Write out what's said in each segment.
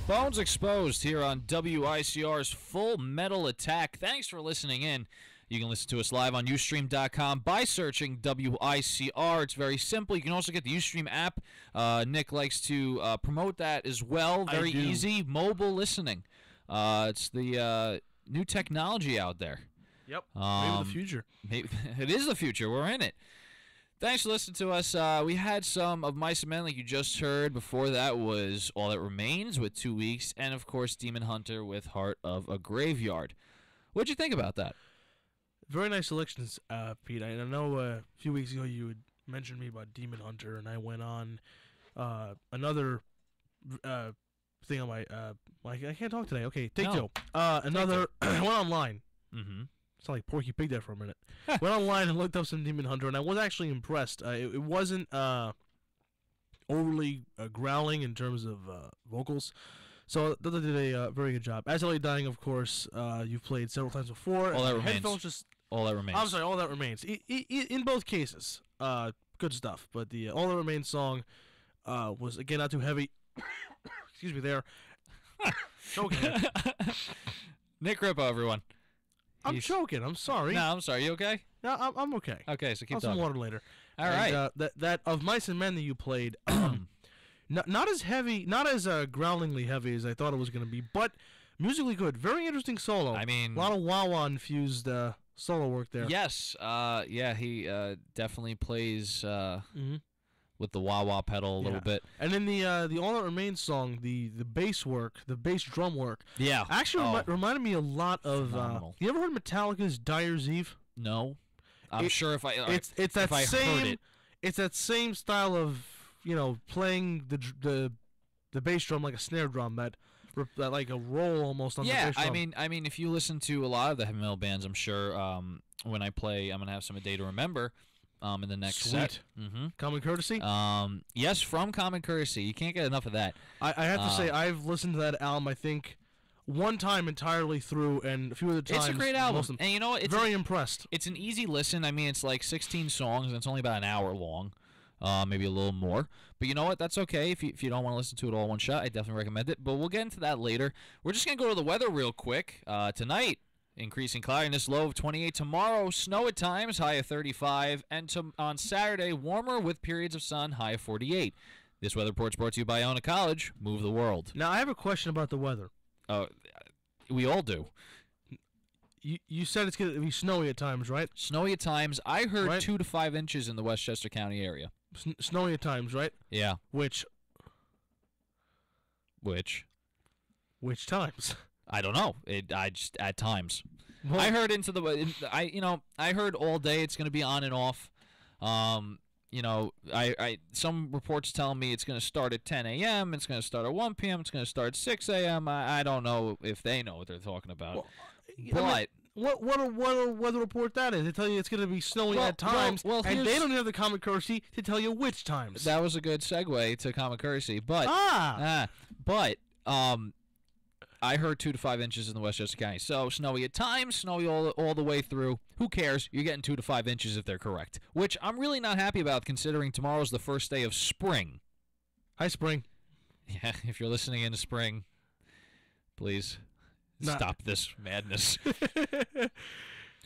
Bones Exposed here on WICR's Full Metal Attack. Thanks for listening in. You can listen to us live on Ustream.com by searching WICR. It's very simple. You can also get the Ustream app. Nick likes to promote that as well. Very easy, mobile listening. It's the new technology out there. Yep. Maybe the future. It is the future. We're in it. Thanks for listening to us. We had some of Mice and Men, like you just heard. Before that was All That Remains with 2 Weeks, and of course Demon Hunter with Heart of a Graveyard. What'd you think about that? Very nice selections, Pete. I know a few weeks ago you had mentioned me about Demon Hunter, and I went on another thing on my I can't talk today. Okay, take two. Another I went online. Mm-hmm. Sound like Porky Pig there for a minute. Went online and looked up some Demon Hunter, and I was actually impressed. It wasn't overly growling in terms of vocals, so they did a very good job. As LA Dying, of course, you've played several times before. All That Remains. Headphones just All That Remains. I'm sorry, All That Remains. In both cases, good stuff. But the All That Remains song was again not too heavy. Excuse me, there. Choking. Nick Rippo, everyone. I'm choking. I'm sorry. No, I'm sorry. You okay? No, I'm okay. Okay, so keep I'll talking. some water later. All right. That of Mice and Men that you played, not as heavy, not as growlingly heavy as I thought it was going to be, but musically good. Very interesting solo. I mean, a lot of wah-wah infused solo work there. Yes. Yeah, he definitely plays with the wah-wah pedal a little bit. And then the All That Remains song, the bass work, the bass drum work. Yeah. Actually reminded me a lot of. You ever heard Metallica's Dyer's Eve? No. I'm sure if I it's that same heard it. It's that same style of playing the bass drum like a snare drum that like a roll almost on the bass drum. I mean if you listen to a lot of the heavy metal bands, I'm sure when I play I'm gonna have some A Day to Remember in the next set. Mm-hmm. Common Courtesy? Yes, from Common Courtesy. You can't get enough of that. I have to say I've listened to that album I think one time entirely through, and a few other times. It's a great album, and you know what? Very impressed. It's an easy listen. I mean, it's like 16 songs, and it's only about an hour long, maybe a little more. But you know what? That's okay if you don't want to listen to it all in one shot. I definitely recommend it. But we'll get into that later. We're just gonna go to the weather real quick. Tonight, increasing cloudiness, low of 28. Tomorrow, snow at times, high of 35, and on Saturday, warmer with periods of sun, high of 48. This weather report's brought to you by Iona College. Move the world. Now I have a question about the weather. We all do. You said it's going to be snowy at times, right? Snowy at times. I heard 2 to 5 inches in the Westchester County area. Snowy at times, right? Yeah. Which times? I don't know. I just at times. Well, I heard into the I heard all day it's going to be on and off. Some reports tell me it's going to start at 10 a.m. It's going to start at 1 p.m. It's going to start at 6 a.m. I don't know if they know what they're talking about. Well, but what a weather report that is? They tell you it's going to be snowy at times, and they don't have the common courtesy to tell you which times. That was a good segue to common courtesy, but I heard 2 to 5 inches in the Westchester County. So snowy at times, snowy all the way through. Who cares? You're getting 2 to 5 inches if they're correct, which I'm really not happy about considering tomorrow's the first day of spring. Hi, spring. Yeah, if you're listening in the spring, please stop this madness.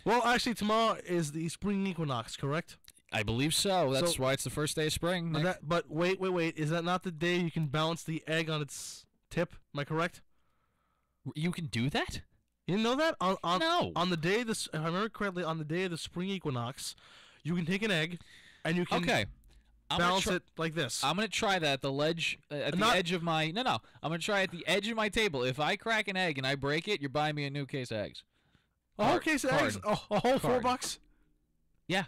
Well, actually, tomorrow is the spring equinox, correct? I believe so. That's why it's the first day of spring. But wait. Is that not the day you can balance the egg on its tip? Am I correct? You can do that? You didn't know that? No. On the day if I remember correctly, on the day of the spring equinox, you can take an egg and you can balance it like this. I'm gonna try that at the ledge edge of my I'm gonna try at the edge of my table. If I crack an egg and I break it, you're buying me a new case of eggs. A whole case of eggs? A whole $4? Yeah,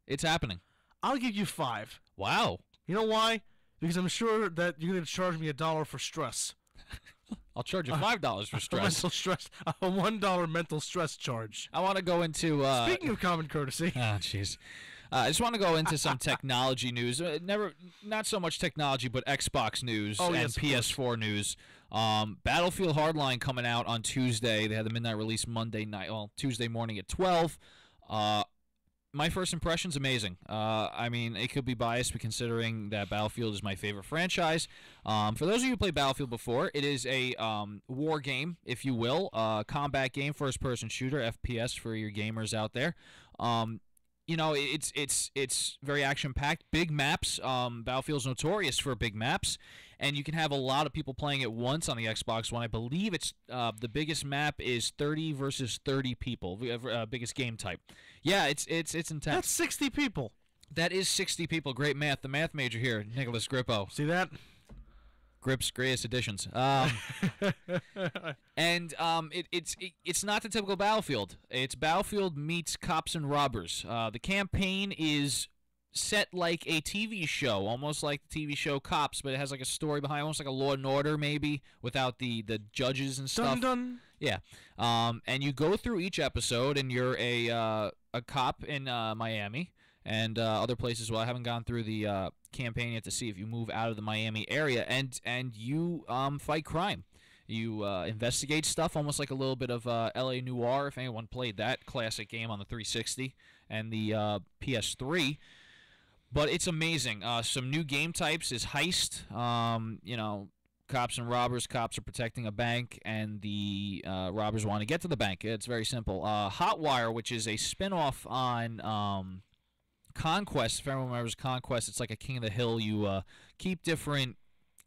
it's happening. I'll give you 5. Wow. You know why? Because I'm sure that you're gonna charge me $1 for stress. I'll charge you $5 for stress. Mental stress, a $1 mental stress charge. I want to go into. Speaking of common courtesy. Oh, jeez. I just want to go into some technology news. Not so much technology, but Xbox news and PS4 news. Battlefield Hardline coming out on Tuesday. They had the midnight release Monday night. Well, Tuesday morning at 12. my first impression's amazing. I mean, it could be biased, but considering that Battlefield is my favorite franchise. For those of you who played Battlefield before, it is a war game, if you will, combat game, first-person shooter, FPS for your gamers out there. You know, it's very action-packed, big maps. Battlefield's notorious for big maps, and you can have a lot of people playing at once on the Xbox One. I believe it's the biggest map is 30 versus 30 people, biggest game type. Yeah, it's intense. That's 60 people. That is 60 people. Great math. The math major here, Nicholas Grippo. See that? Grip's greatest additions. And it's not the typical Battlefield. It's Battlefield meets Cops and Robbers. The campaign is set like a TV show, almost like the TV show Cops, but it has like a story behind, almost like a Law and Order maybe, without the judges and stuff. Dun dun. Yeah. And you go through each episode, and you're a cop in Miami and other places. Well, I haven't gone through the campaign yet to see if you move out of the Miami area, and you fight crime. You investigate stuff, almost like a little bit of L.A. Noire, if anyone played that classic game on the 360 and the PS3. But it's amazing. Some new game types is heist. You know, cops and robbers. Cops are protecting a bank, and the robbers want to get to the bank. It's very simple. Hotwire, which is a spin-off on Conquest. If everyone remembers Conquest, it's like a King of the Hill. You keep different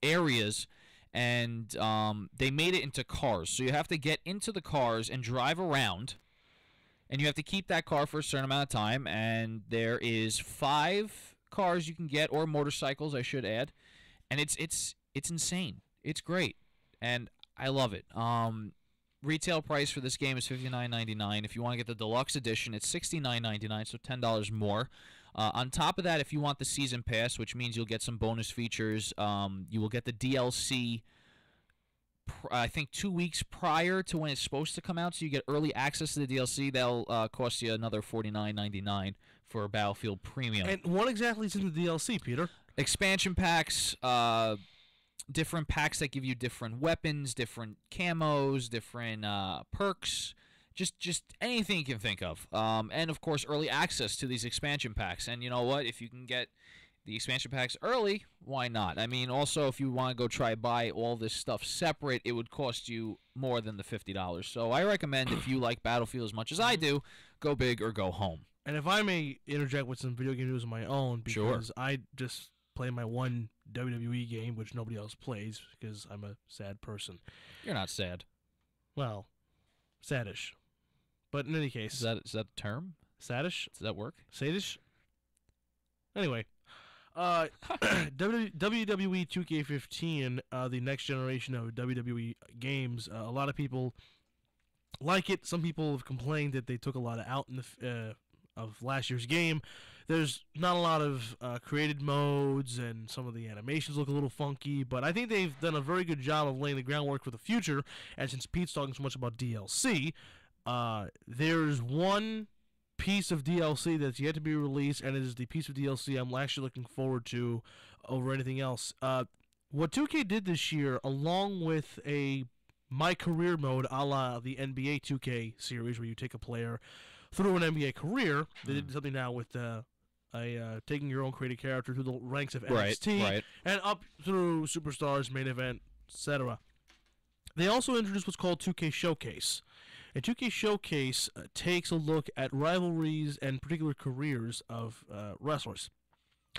areas, and they made it into cars. So you have to get into the cars and drive around, and you have to keep that car for a certain amount of time. And there is 5 cars you can get, or motorcycles, I should add, and it's insane. It's great, and I love it. Retail price for this game is $59.99. If you want to get the deluxe edition, it's $69.99, so $10 more. On top of that, if you want the season pass, which means you'll get some bonus features, you will get the DLC. I think 2 weeks prior to when it's supposed to come out, so you get early access to the DLC. That'll cost you another $49.99 for Battlefield Premium. And what exactly is in the DLC, Peter? Expansion packs, different packs that give you different weapons, different camos, different perks, just anything you can think of. And, of course, early access to these expansion packs. And you know what? If you can get the expansion packs early, why not? I mean, also, if you want to go buy all this stuff separate, it would cost you more than the $50. So I recommend, if you like Battlefield as much as I do, go big or go home. And if I may interject with some video game news of my own, because Sure. I just play my one WWE game, which nobody else plays, because I'm a sad person. You're not sad. Well, saddish. But in any case, Is that a term? saddish? Does that work? Sadish? Anyway, WWE 2K15, the next generation of WWE games. A lot of people like it. Some people have complained that they took a lot out in the of last year's game. There's not a lot of created modes, and some of the animations look a little funky, but I think they've done a very good job of laying the groundwork for the future. And since Pete's talking so much about DLC, there's one piece of DLC that's yet to be released, and it is the piece of DLC I'm actually looking forward to over anything else. What 2K did this year, along with a My Career mode a la the NBA 2K series, where you take a player through an NBA career, they did something now with taking your own created character through the ranks of NXT Right. and up through Superstars, main event, etc. They also introduced what's called 2K Showcase. And 2K Showcase takes a look at rivalries and particular careers of wrestlers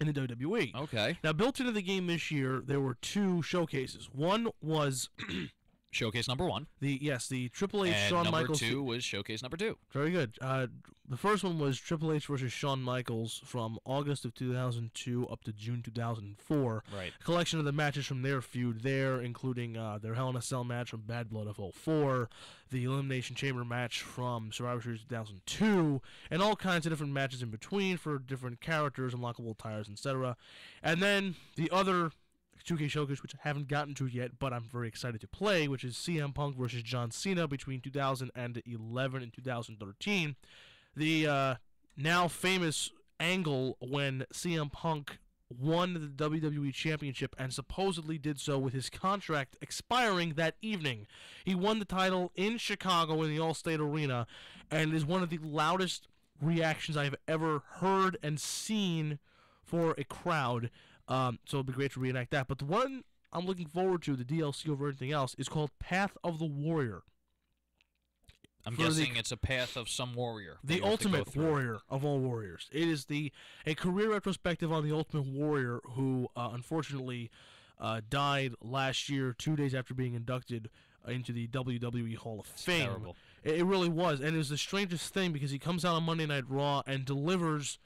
in the WWE. Okay. Now, built into the game this year, there were 2 showcases. One was Showcase number 1. the Triple H And Shawn number Michaels. 2 was showcase number 2. Very good. The first one was Triple H versus Shawn Michaels from August of 2002 up to June 2004. Right. A collection of the matches from their feud there, including their Hell in a Cell match from Bad Blood of 04, the Elimination Chamber match from Survivor Series 2002, and all kinds of different matches in between for different characters, unlockable tires, etc. And then the other 2K Showcase, which I haven't gotten to yet, but I'm very excited to play, which is CM Punk versus John Cena between 2011 and 2013. The now famous angle when CM Punk won the WWE Championship and supposedly did so with his contract expiring that evening. He won the title in Chicago in the Allstate Arena and is one of the loudest reactions I've ever heard and seen for a crowd. So it'll be great to reenact that. But the one I'm looking forward to, the DLC over everything else, is called Path of the Warrior. I'm guessing it's a path of some warrior. The ultimate warrior of all warriors. It is a career retrospective on the Ultimate Warrior who unfortunately died last year, 2 days after being inducted into the WWE Hall of Fame. Terrible. It really was, and it was the strangest thing because he comes out on Monday Night Raw and delivers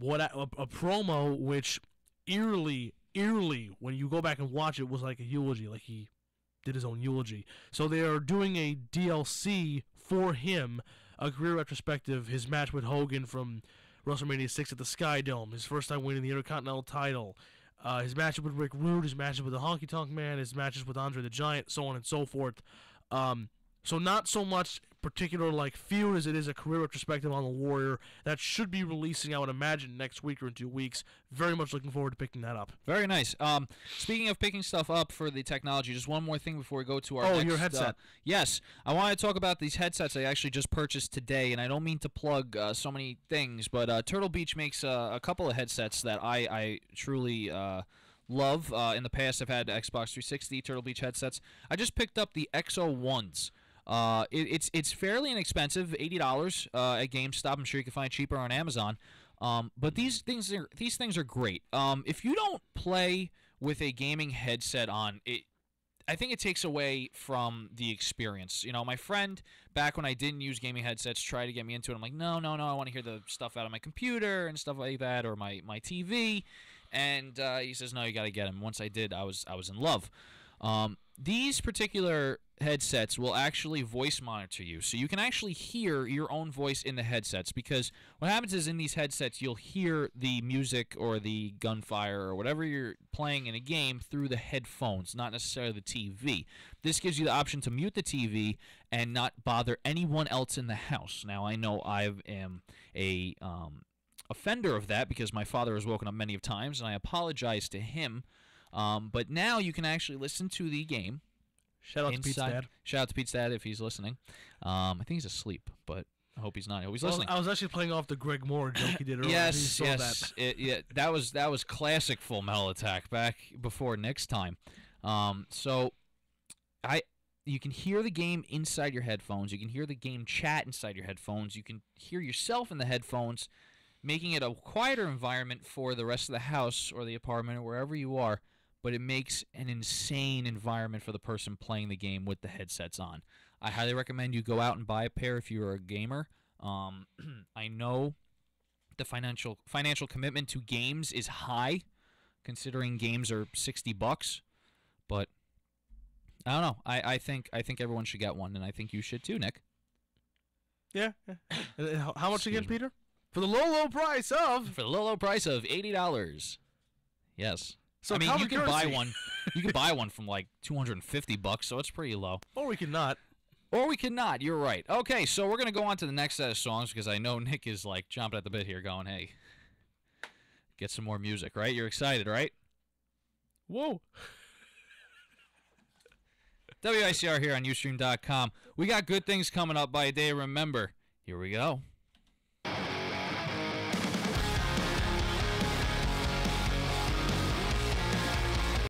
a promo which eerily, when you go back and watch it, was like a eulogy, like he did his own eulogy. So they are doing a DLC for him, a career retrospective, his match with Hogan from WrestleMania 6 at the Sky Dome, his first time winning the Intercontinental title, his matches with Rick Rude, his matches with the Honky Tonk Man, his matches with Andre the Giant, so on and so forth. So not so much particular like feud as it is a career retrospective on the Warrior that should be releasing, I would imagine, next week or in 2 weeks. Very much looking forward to picking that up. Very nice. Speaking of picking stuff up for the technology, just one more thing before we go to our next, your headset. Yes, I want to talk about these headsets I actually just purchased today, and I don't mean to plug so many things, but Turtle Beach makes a couple of headsets that I truly love. In the past, I've had Xbox 360 Turtle Beach headsets. I just picked up the XO1s. It's fairly inexpensive, $80 at GameStop. I'm sure you can find it cheaper on Amazon. But these things are great. If you don't play with a gaming headset on, I think it takes away from the experience. You know, my friend, back when I didn't use gaming headsets, tried to get me into it. I'm like, no, I want to hear the stuff out of my computer and stuff like that, or my TV. And he says, no, you got to get them. Once I did, I was in love. These particular headsets will actually voice monitor you, so you can actually hear your own voice in the headsets, because what happens is in these headsets you'll hear the music or the gunfire or whatever you're playing in a game through the headphones, not necessarily the TV. This gives you the option to mute the TV and not bother anyone else in the house. Now, I know I am a offender of that because my father has woken up many of times, and I apologize to him. But now you can actually listen to the game. Shout out to Pete's dad. Shout out to Pete's dad if he's listening. I think he's asleep, but I hope he's not. I hope he's listening. I was actually playing off the Greg Moore joke he did earlier. Yes. That was classic Full Metal Attack back before Nick's time. You can hear the game inside your headphones. You can hear the game chat inside your headphones. You can hear yourself in the headphones, making it a quieter environment for the rest of the house or the apartment or wherever you are. But it makes an insane environment for the person playing the game with the headsets on. I highly recommend you go out and buy a pair if you're a gamer. I know the financial commitment to games is high, considering games are $60. But I don't know. I think everyone should get one, and I think you should too, Nick. Yeah. How much again, Peter? For the low price of $80. Yes. So I mean, you can buy one. You can buy one from like $250, so it's pretty low. Or we could not. You're right. Okay, so we're gonna go on to the next set of songs because I know Nick is like chomping at the bit here, going, "Hey, get some more music." Right? You're excited, right? Whoa. WICR here on Ustream.com. We got good things coming up by a day. Remember, here we go.